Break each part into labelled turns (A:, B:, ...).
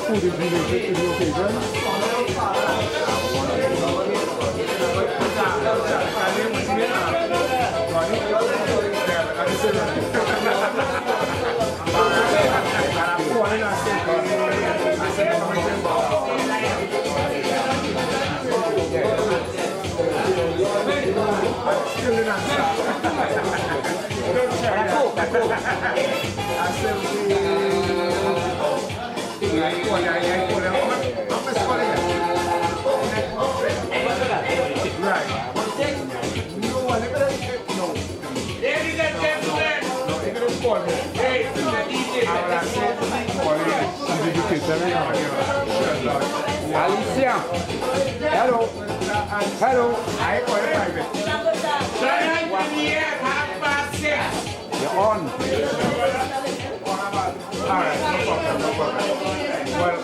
A: Food is related to the occasion.
B: Alicia, hello, hello. You're on.
A: All right, no problem. Well,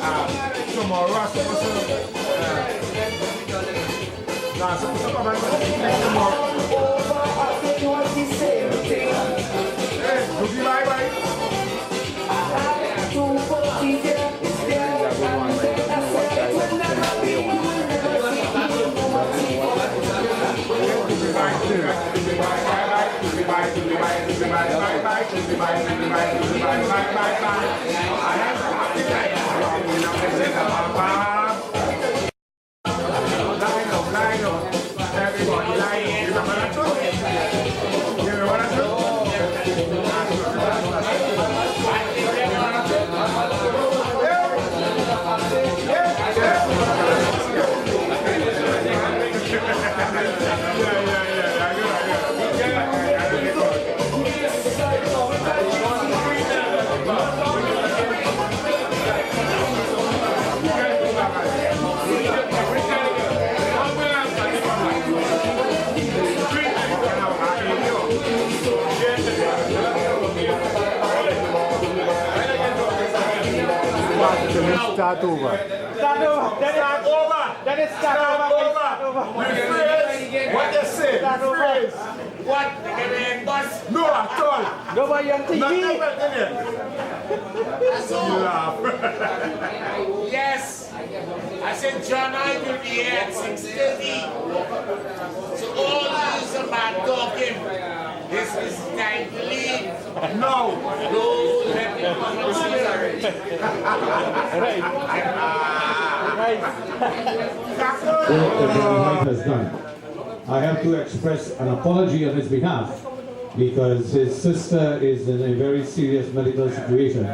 A: tomorrow I'm supposed to come and tomorrow. Hey, goodbye, bye-bye. Start over.
B: Start over. Then it's start over.
A: What you say?
B: Start over.
C: What?
A: No, at all.
B: Nobody on TV.
A: You laugh.
C: Yes. I said John I will be here at 6:30. So all these about talking. This is time to leave.
A: No.
C: No, let me come and see.
D: What has done. I have to express an apology on his behalf because his sister is in a very serious medical situation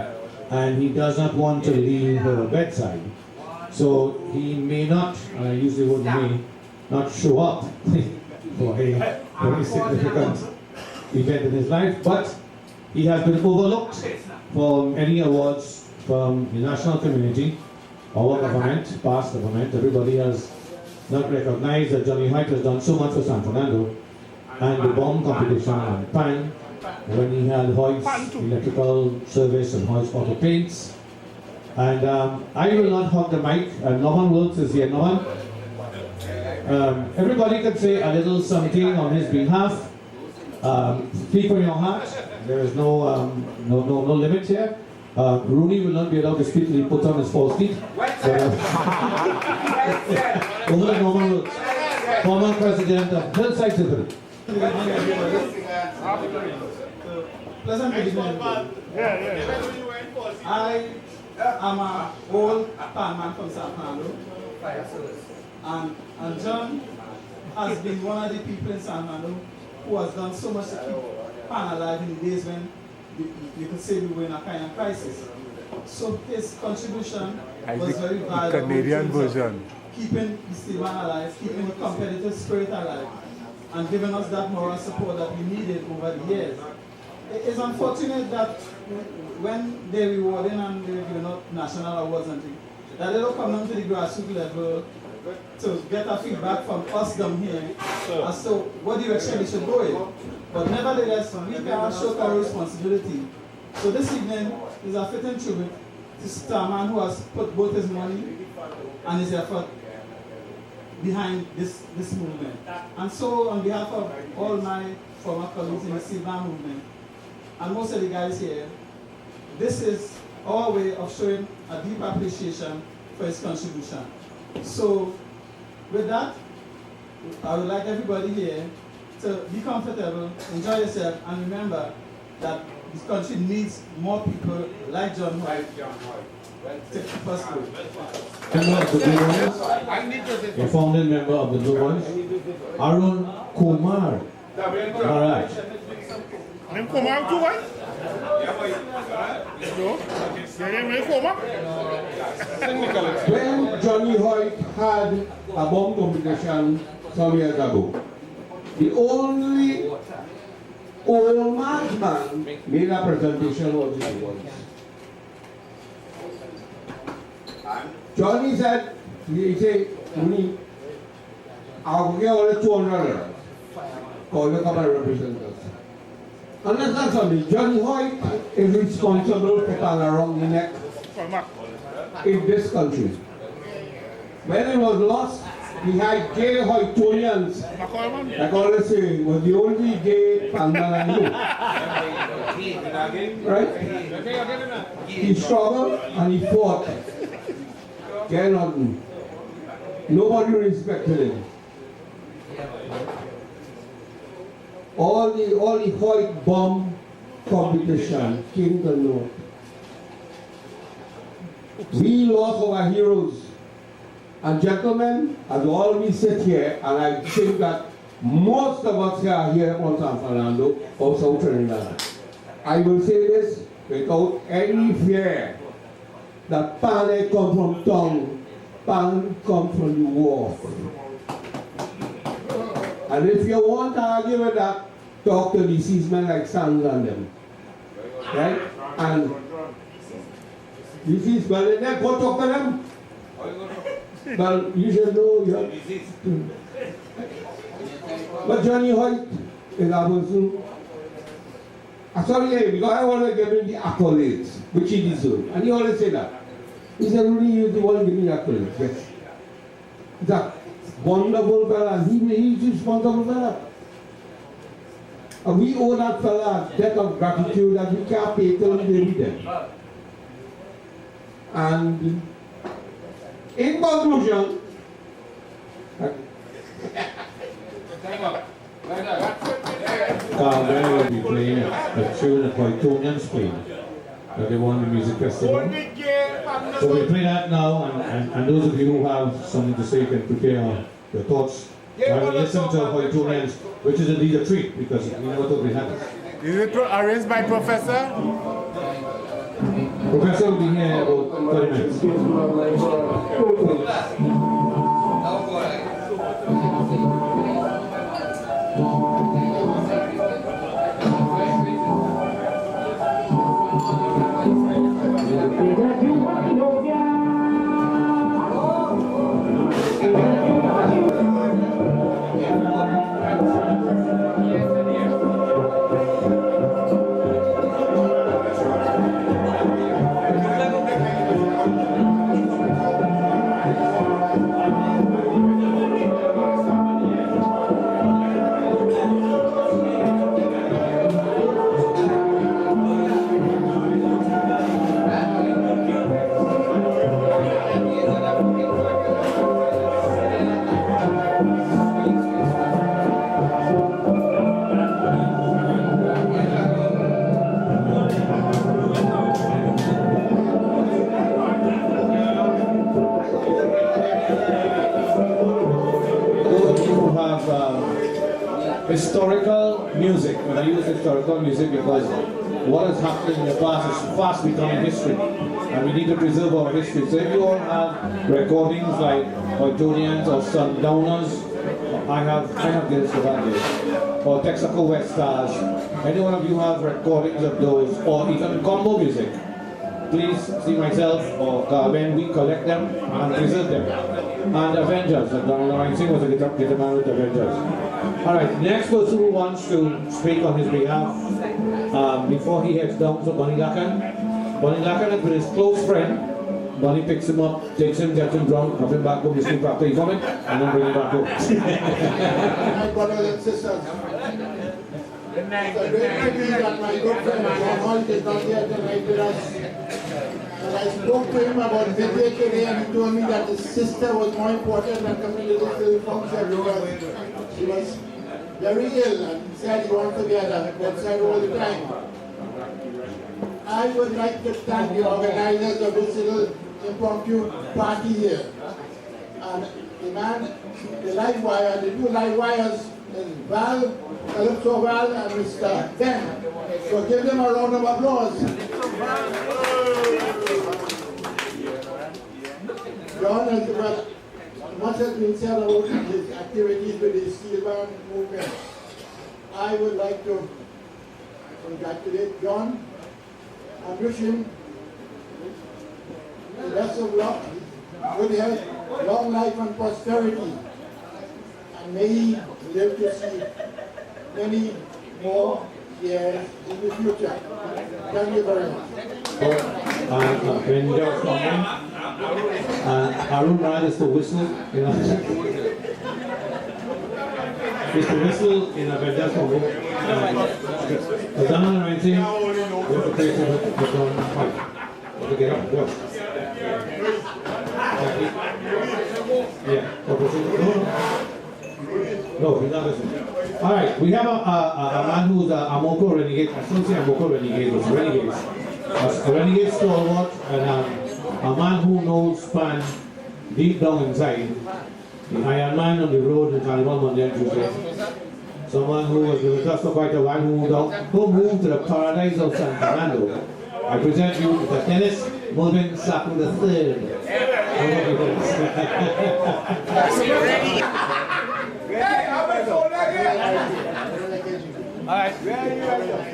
D: and he does not want to leave her bedside. So he may not, and I use the word may, not show up for a very significant event in his life, but he has been overlooked for many awards from the national community, our government, past government. Everybody has not recognized that Johnny Hoyte has done so much for San Fernando, and the bomb competition and PAN, when he had Hoyte's electrical service and Hoyte's auto paints. And I will not hog the mic, and Norman Wilkes is here. Norman, everybody can say a little something on his behalf. Speak from your heart. There is no limit here. Rooney will not be allowed to speak till he puts on his false teeth. Over the normal rules. Former president of Hillside Civil.
E: Pleasant evening. I am an old panman from San Fernando. And John has been one of the people in San Fernando who has done so much to keep pan alive in the days when you could say we were in a kind of crisis. So his contribution was very valuable.
A: Canadian version.
E: Keeping the seaman alive, keeping the competitive spirit alive, and giving us that moral support that we needed over the years. It is unfortunate that when they rewarding and they giving out national awards and things, that they don't come down to the grassroots level to get a feedback from us down here as to what direction we should go in. But nevertheless, we cannot show our responsibility. So this evening is a fitting tribute to a man who has put both his money and his effort behind this movement. And so on behalf of all my former colleagues in the Seaman movement, and most of the guys here, this is our way of showing a deep appreciation for his contribution. So with that, I would like everybody here to be comfortable, enjoy yourself, and remember that this country needs more people like John Hoyte to keep us going.
D: Member of the Blue Boys, a founding member of the Blue Boys, Arun Kumar. Alright.
B: Name Kumar too, right? No? Your name Kumar?
F: When Johnny Hoyte had a bomb competition some years ago, the only old man made a presentation of his voice. Johnny said, he said, I'll get all the $200. Call you come and represent us. And that's not something. Johnny Hoyte is responsible for putting around the neck in this country. When it was lost, we had gay Hoytonians. Like all they say, was the only gay panman I knew. Right? He struggled and he fought. Get nothing. Nobody respected him. All the Hoyte bomb competition came to naught. We lost our heroes. And gentlemen, as all we sit here, and I think that most of us are here on San Fernando or South Trinidad, I will say this without any fear, that pan come from tongue, pan come from the war. And if you want to argue with that, talk to the seamen like Sons and them. Right? And this is, well, then go talk to them. Well, you should know you have. But Johnny Hoyte is a person. I'm sorry, because I want to give him the accolades, which he deserves. And he always say that. He said, really, you're the one giving the accolades. Yes. He's a wonderful fella, and he's responsible for that. And we owe that fella a debt of gratitude that we can't pay till the day we dead. And in conclusion,
D: Carl will be playing a tune that Hoytonians play. That they won the music festival. So we play that now, and those of you who have something to say can prepare your thoughts. While we listen to Hoytonians, which is indeed a treat because we never thought we'd happen.
A: Is it arranged by Professor?
D: Professor will be here in about 30 minutes. historical music. And I use historical music because what has happened in the past is fast becoming history. And we need to preserve our history. So if you all have recordings like Hoytonians or Sundowners, I have this for that day. Or Texaco West Stars. Any one of you have recordings of those, or even combo music, please see myself or Carmen, we collect them and preserve them. And Avengers, Donald Lawrence was a guitar man with Avengers. Alright, next person who wants to speak on his behalf, before he heads down to Bonnie Lacan. Bonnie Lacan has been his close friend. Bonnie picks him up, takes him, gets him drunk, comes him back home to sleep after he vomit, and then bring him back home.
G: My brothers and sisters,
C: Good night,
G: it's a
C: good
G: great
C: night.
G: privilege that my good friend John Hoyte is not here tonight with us. And I spoke to him about video today, and he told me that his sister was more important than coming to this little function because she was very ill, and he said he wanted to be at her bedside all the time. I would like to thank the organizers of this little impromptu party here. And the man, the live wire, the two live wires is Val, Calypso Val, and Mr. Ben. So give them a round of applause. John has, well, much has been said about his activities with the steel band movement. I would like to congratulate John and wish him the best of luck, good health, long life and prosperity. And may he live to see many more years in the future. Thank you very much.
D: Avengers coming. Arun Rad is the whistle. You know. It's the whistle in Avengers coming. The Donald Lawrence, we have to play for the fight. To get up, go. Yeah. No, he's not listening. All right, we have a man who's a Amoko renegade. I don't say Amoko renegade, but renegades. A renegade stalwart and a man who knows Span deep down inside. The Iron Man on the road in Carnival Monday and Tuesday. Someone who was with us for quite a while, who moved to the paradise of San Fernando. I present you the Dennis Mulvin Saku III.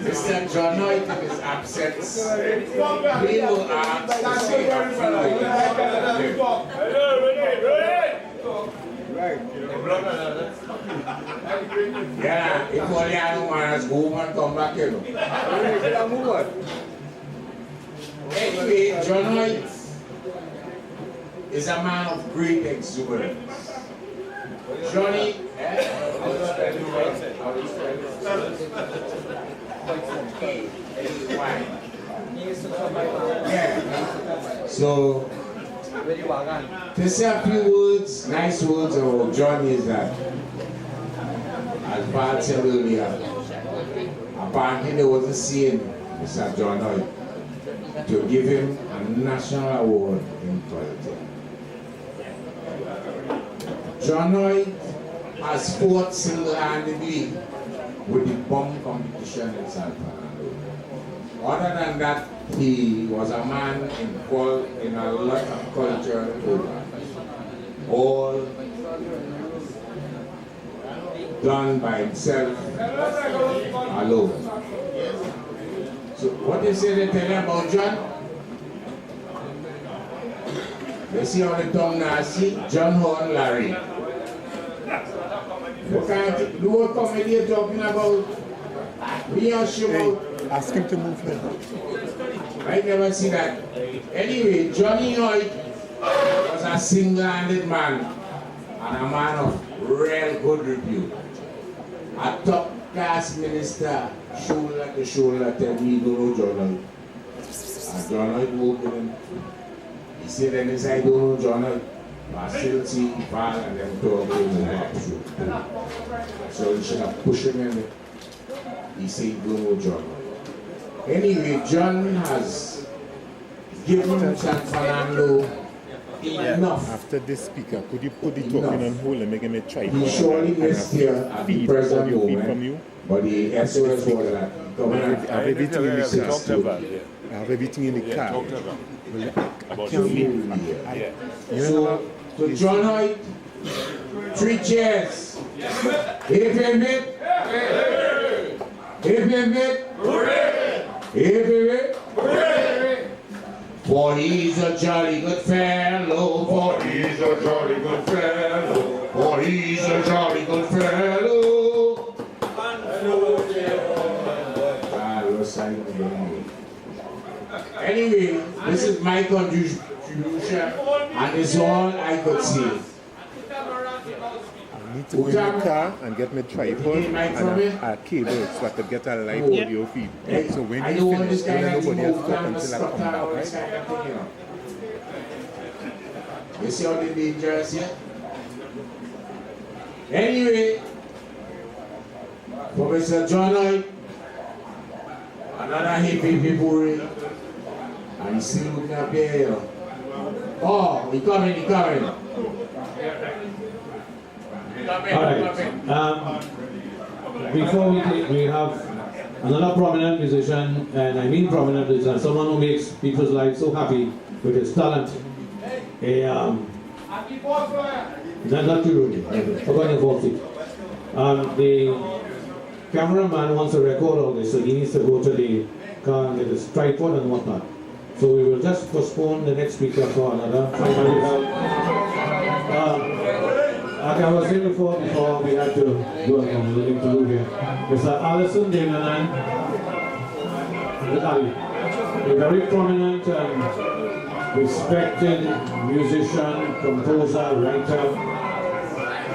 C: Mr. John Hoyte in his absence, we will ask to see how yeah, if only I don't want to go and come back here. Anyway, John Hoyte is a man of great exuberance. Johnny, yeah. So, to say a few words, nice words about Johnny is that, as Val said earlier, apparently there was a scene, Mr. John Hoyte, to give him a national award in politics. John Hoyte has fought single-handedly with the bomb competition in San Fernando. Other than that, he was a man involved in a lot of cultural programs, all done by himself alone. So what they say they tell you about John? They see on the tongue now, see John Horn Larry. What kind of comedy you're talking about? We are sure.
H: Ask him to move here.
C: I never see that. Anyway, Johnny Hoyte was a single-handed man and a man of real good repute. A top-class minister, shoulder to shoulder, tell me, don't know John Hoyte. And John Hoyte moved in. He said, then he said, I don't know John Hoyte. I still see Val and them talking about shoot. So he should have pushed him in. He said, you don't know John Hoyte. Anyway, John has given San Fernando enough.
H: After this speaker, could you put the talking on hold and make him a try?
C: He surely is here at the present
H: audio feed from
C: moment,
H: you.
C: but the SOS was that
H: I have everything in the car.
A: Talked about,
H: I have everything in the car.
A: talked about. About
H: Can't
A: the
H: leave.
C: So John Hoyte, 3 cheers. If him it, if him it, if him it. For he's a jolly good fellow, for he's a jolly good fellow, for he's a jolly good fellow. Anyway, this is my contribution, and it's all I could say.
H: I need to go in the car and get my tripod and a cable so I could get a live audio feed. So when
C: I
H: you
C: don't
H: finish,
C: understand
H: then nobody else talk
C: and
H: until I come back, right?
C: You see how the dangerous here? Anyway, for Mr. John Hoyte, another hippie people, and he's still looking up there. Oh, he coming.
D: Alright, before we have another prominent musician, and I mean prominent musician, someone who makes people's lives so happy with his talent. Not too rude, forgot your voice. The cameraman wants to record all this, so he needs to go to the car and get his tripod and whatnot. So we will just postpone the next speaker for another 5 minutes. Like I was saying before we had to go on the interview here, Mr. Allison Dananan, a very prominent and respected musician, composer, writer,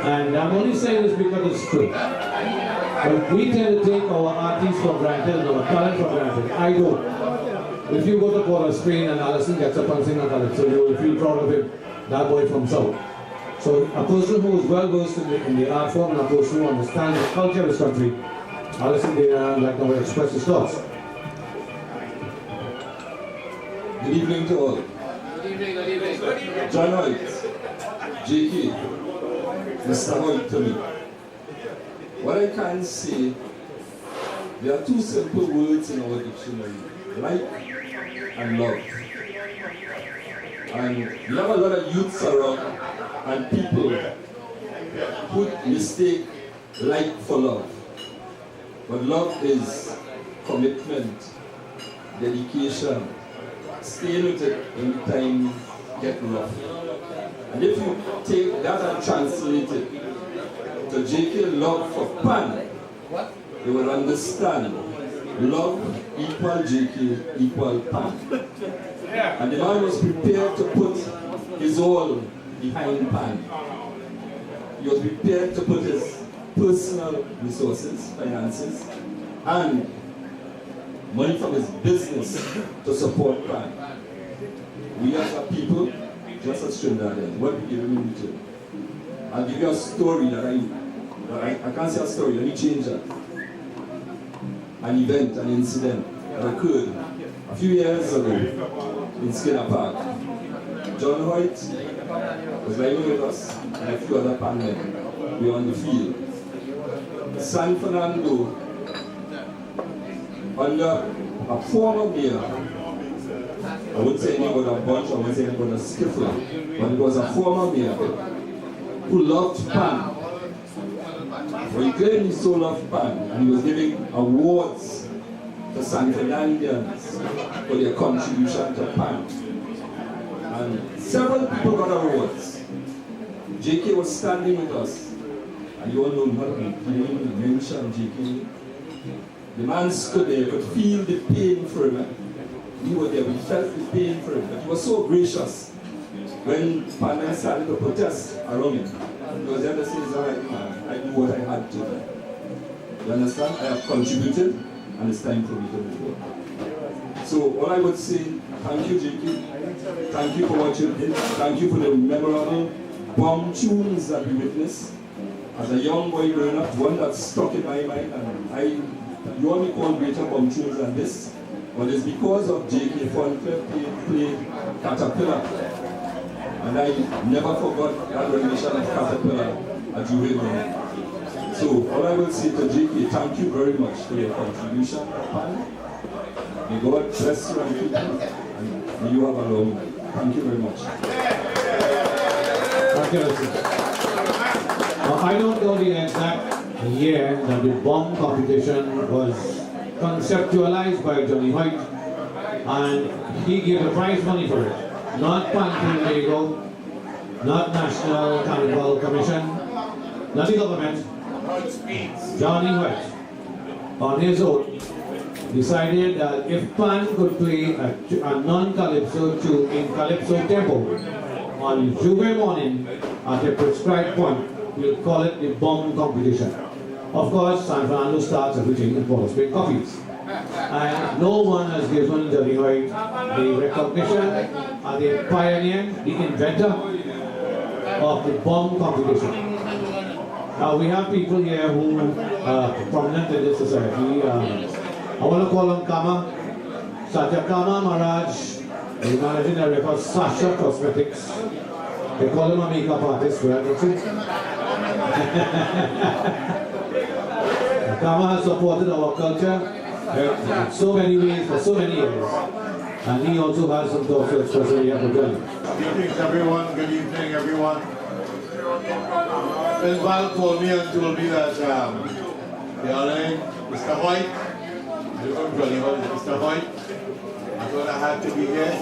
D: and I'm only saying this because it's true. But we tend to take our artists for granted and our talent for granted. I don't. If you go to Port of Spain and Allison gets up and sings a talent, so you will feel proud of him, that boy from South. So a person who is well versed in the art form and a person who understands the culture of this country, Allison Dananan, like now will express his thoughts.
I: Good evening to all. Good evening. John Hoyte, JK, Mr. Hoyte to me. What I can say, there are 2 simple words in our dictionary, like and love. And we have a lot of youths around and people who mistake like for love. But love is commitment, dedication, staying with it in the time get rough. And if you take that and translate it to JK love for pan, you will understand love equal JK equal pan. And the man was prepared to put his all behind pan. He was prepared to put his personal resources, finances, and money from his business to support pan. We as a people, just as Trinidadians, what we give him in return. I'll give you a story that I can't say a story, let me change that. An event, an incident that occurred a few years ago in Skinner Park. John Hoyte was riding with us and a few other pan men. We were on the field. San Fernando, under a former mayor, I wouldn't say anything about a bunch, I wouldn't say anything about a skiffle, but it was a former mayor who loved pan. Well, he claimed he so loved pan, and he was giving awards to San Fernandians for their contribution to pan. And several people got awards. JK was standing with us, and you all know nothing. He didn't even mention JK. The man stood there, you could feel the pain for him. We were there, we felt the pain for him. But he was so gracious when panmen started to protest around him. He was there to say, all right, man, I do what I had to do. You understand? I have contributed, and it's time for me to move on. So all I would say, thank you, JK. Thank you for what you did. Thank you for the memorable bomb tunes that we witnessed. As a young boy growing up, one that stuck in my mind, and you only call greater bomb tunes than this, but it's because of JK Funcliffe played Caterpillar. And I never forgot that rendition of Caterpillar at Juvenile. So all I will say to JK, thank you very much for your contribution. May God bless you and keep you, and may you have a long life. Thank you very much.
D: Thank you. I don't know the exact year that the bomb competition was conceptualized by Johnny Hoyte, and he gave the prize money for it. Not Tobago, not National Carnival Commission, not the government. Johnny Hoyte, on his own, decided that if Pan could play a non-calypso tune in calypso tempo on Juve morning at a prescribed point, we'll call it the bomb competition. Of course, San Fernando starts everything in Port of Spain copies. And no one has given Johnny Hoyte the recognition as the pioneer, the inventor of the bomb competition. We have people here who are prominent in this society. I want to call them Kama. Satya Kama Maharaj, the managing director of Sasha Cosmetics. They call him a makeup artist, right? Kama has supported our culture in so many ways for so many years. And he also has some thoughts to express here for Johnny.
J: Good evening, everyone. Good evening, everyone. When Val called me and told me that darling, Mr. Hoyte, I don't know Johnny Hoyte, Mr. Hoyte, I thought I had to be here.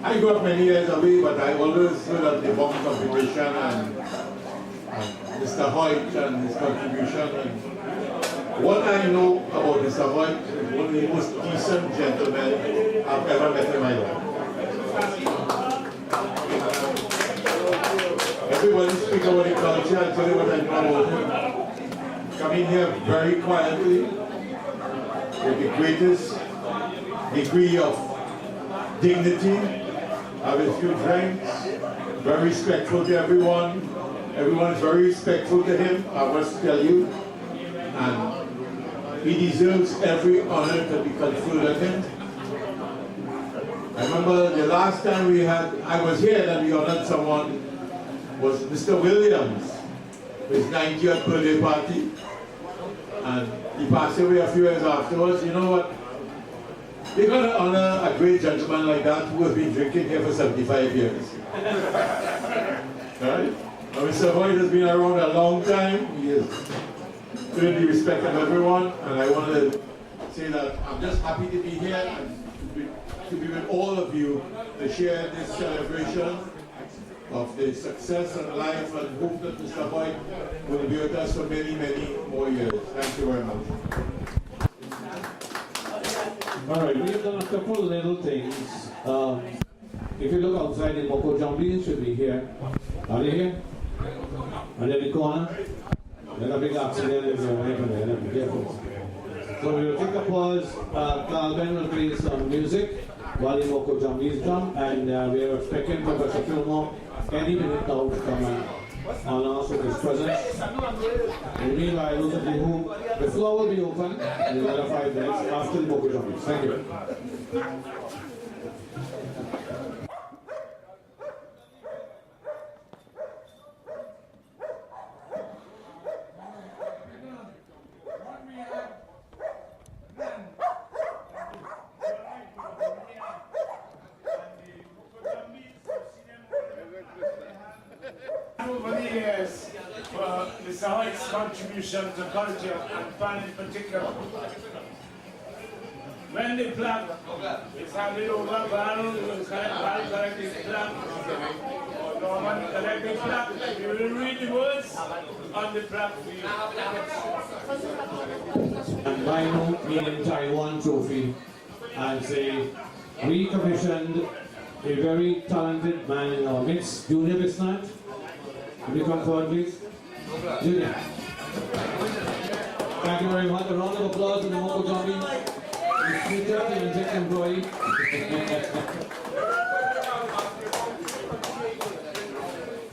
J: I grew up many years away, but I always heard of the bomb competition and Mr. Hoyte and his contribution. And what I know about Mr. Hoyte is one of the most decent gentlemen I've ever met in my life. Everybody speak about the culture, I'll tell you what I know about him. Coming here very quietly, with the greatest degree of dignity, have a few drinks, very respectful to everyone. Everyone's very respectful to him, I must tell you. And he deserves every honor to be conferred on him. I remember the last time I was here that we honored someone was Mr. Williams, his 90th birthday party. And he passed away a few years afterwards. You know what? You're going to honor a great gentleman like that who has been drinking here for 75 years. Right? Now, Mr. Hoyte has been around a long time. He has earned the respect of everyone. And I want to say that I'm just happy to be here and to be with all of you to share this celebration of the success and life, and hope that Mr. Hoyte will be with us for many, many more years. Thank you very much.
D: All right, we have done a couple of little things. If you look outside, the Moko Jumblies should be here. Are they here? And in the corner? There's a big accident if you're away from there. Be careful. So we will take a pause. Calvin will play some music while the Moko Jumblies drum, and we are expecting Professor Fillmore any minute now to come and honor us with his presence. And meanwhile, those of you who, the floor will be open in another 5 minutes after the Moko Jumblies. Thank you.
B: Over the years for Mr. Hoyte's contribution to culture and Pan in particular. When the plaque is handed over, Val will collect this plaque, or Norman collect the plaque, you will read the words on the plaque for you.
D: And Rhino meaning Taiwan trophy, and say, we commissioned a very talented man in our midst, Junior Bisnat. Will you come forward, please? Junior. Thank you very much. A round of applause to the Moko Jumblies. The future music employee.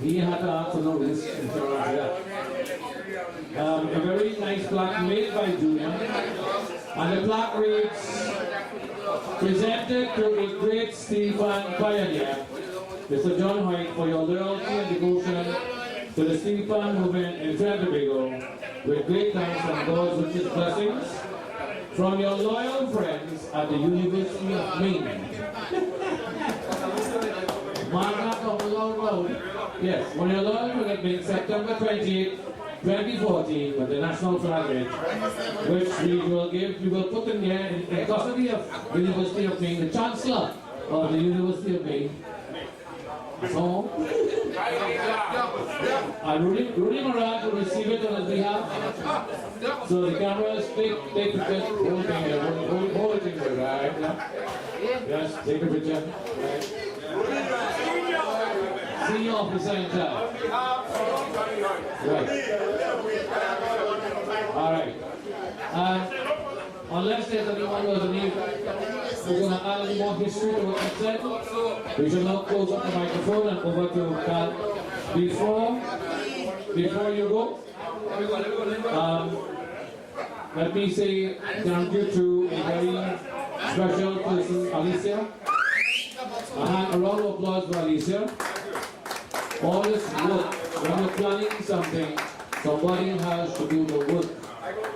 D: He had to ask for no risk insurance. A very nice plaque made by Junior. And the plaque reads, presented to a great Stephen pioneer, Mr. John Hoyte, for your loyalty and devotion to the Stephen movement in Trinidad and Tobago, with great thanks and God's richest blessings, from your loyal friends at the University of Maine. Yes, when your loyal friends at Maine, September 28, 2014, with the national flag, which we will put in here in custody of University of Maine, the Chancellor of the University of Maine. So, and Rudy Moran will receive it on his behalf. So the cameras take picture, hold it in there, right? Yes, take a picture. Right. Senior officer in charge. Right. Alright. Unless there's anyone who has any, who's going to add any more history to what I said, we shall now close up the microphone and over to Carl. Before you go, let me say thank you to a very special person, Alicia. A round of applause for Alicia. All this work, when you're planning something, somebody has to do the work.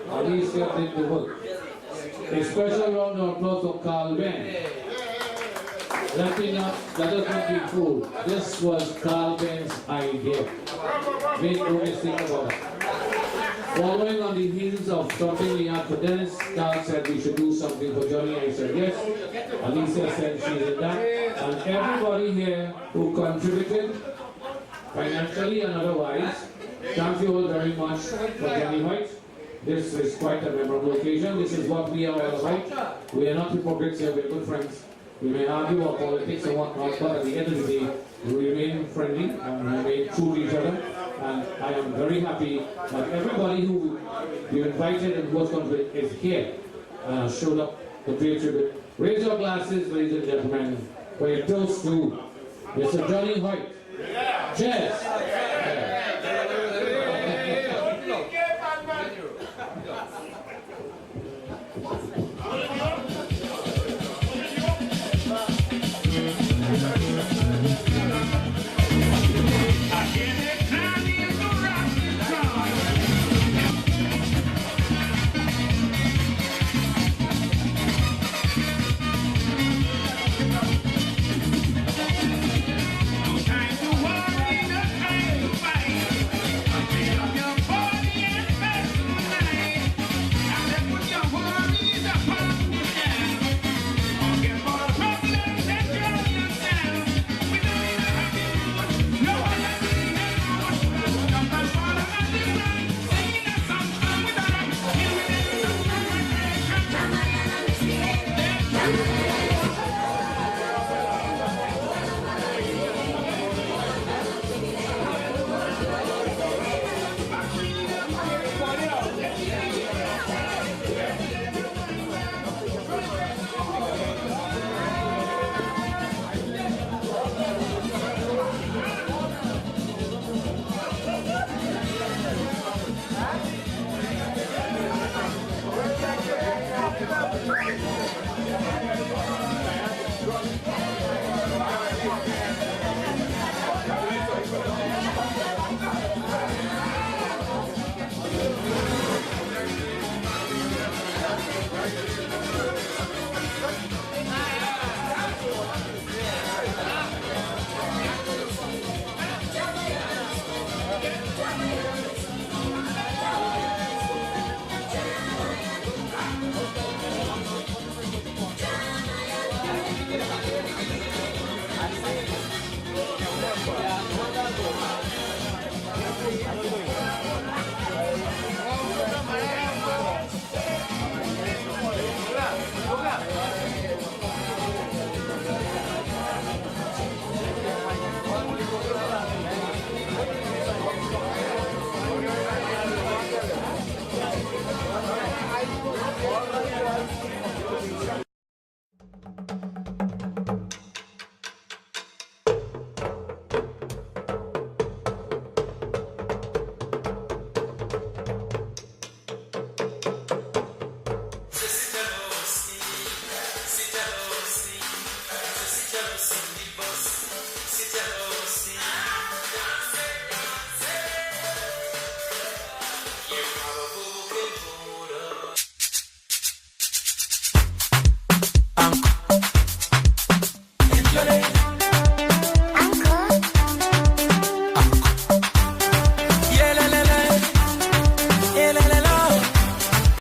D: Alicia did the work. A special round of applause for Carl Ben. Let us not be fooled. This was Carl Ben's idea. Make no mistake about it. Following on the heels of something we had for Dennis, Carl said we should do something for Johnny. I said yes. Alicia said she did that. And everybody here who contributed, financially and otherwise, thank you all very much for Johnny Hoyte. This is quite a memorable occasion. This is what we are all about. We are not hypocrites here, we are good friends. We may argue about politics and whatnot, but at the end of the day, we remain friendly and remain true to each other. And I am very happy that everybody who we invited and who was going to is here showed up to pay tribute. Raise your glasses, ladies and gentlemen, for a toast to Mr. Johnny Hoyte. Cheers!
K: Right.